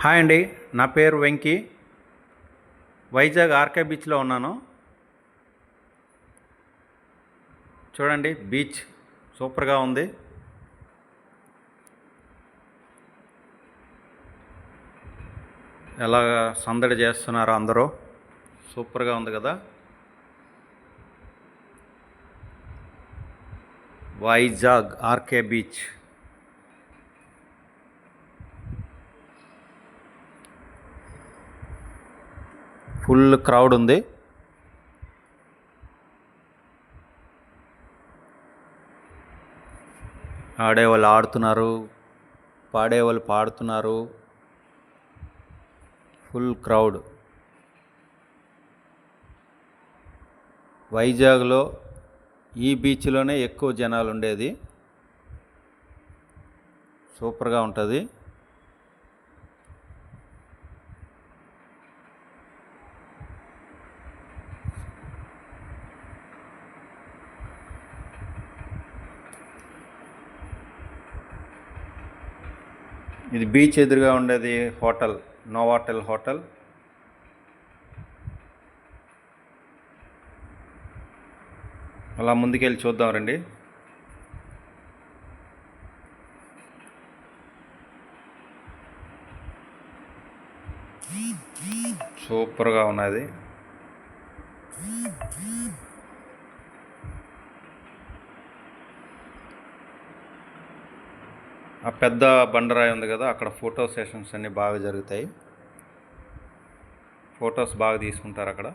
Hi అండి, నా పేరు వెంకీ. వైజాగ్ ఆర్కే బీచ్లో ఉన్నాను. చూడండి, బీచ్ సూపర్గా ఉంది. ఎలా సందడి చేస్తున్నారో అందరూ. సూపర్గా ఉంది కదా. Vizag RK beach. Full crowd ఉంది. ఆడేవాళ్ళు ఆడుతున్నారు, పాడేవాళ్ళు పాడుతున్నారు. Full crowd. వైజాగ్లో ఈ బీచ్లోనే ఎక్కువ జనాలు ఉండేది. సూపర్గా ఉంటుంది. ఇది బీచ్ ఎదురుగా ఉండేది హోటల్, నోవాటెల్ హోటల్. అలా ముందుకెళ్ళి చూద్దాం రండి. సూపర్గా ఉన్నది. ఆ పెద్ద బండరాయి ఉంది కదా, అక్కడ ఫోటో సెషన్స్ అన్నీ బాగా జరుగుతాయి. ఫొటోస్ బాగా తీసుకుంటారు అక్కడ.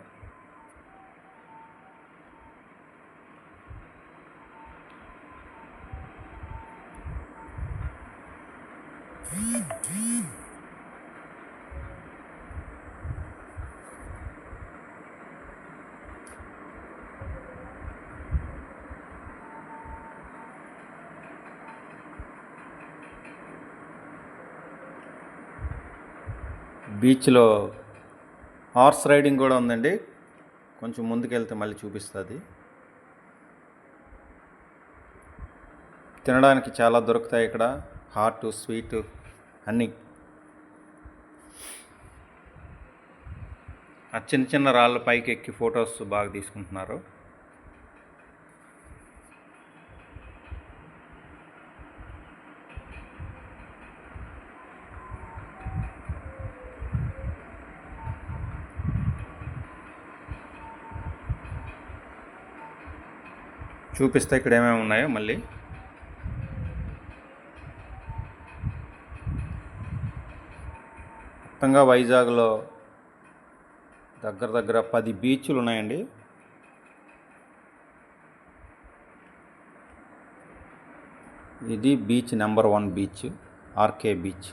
బీచ్లో హార్స్ రైడింగ్ కూడా ఉందండి. కొంచెం ముందుకెళ్తే మళ్ళీ చూపిస్తుంది. తినడానికి చాలా దొరుకుతాయి ఇక్కడ, హాట్ స్వీట్ అన్నీ. ఆ చిన్న చిన్న రాళ్ళ పైకి ఎక్కి ఫొటోస్ బాగా తీసుకుంటున్నారు. చూపిస్తే ఇక్కడ ఏమేమి ఉన్నాయో మళ్ళీ. మొత్తంగా వైజాగ్లో దగ్గర దగ్గర 10 బీచ్లు ఉన్నాయండి. ఇది beach number 1 beach, RK beach,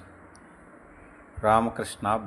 Ramakrishna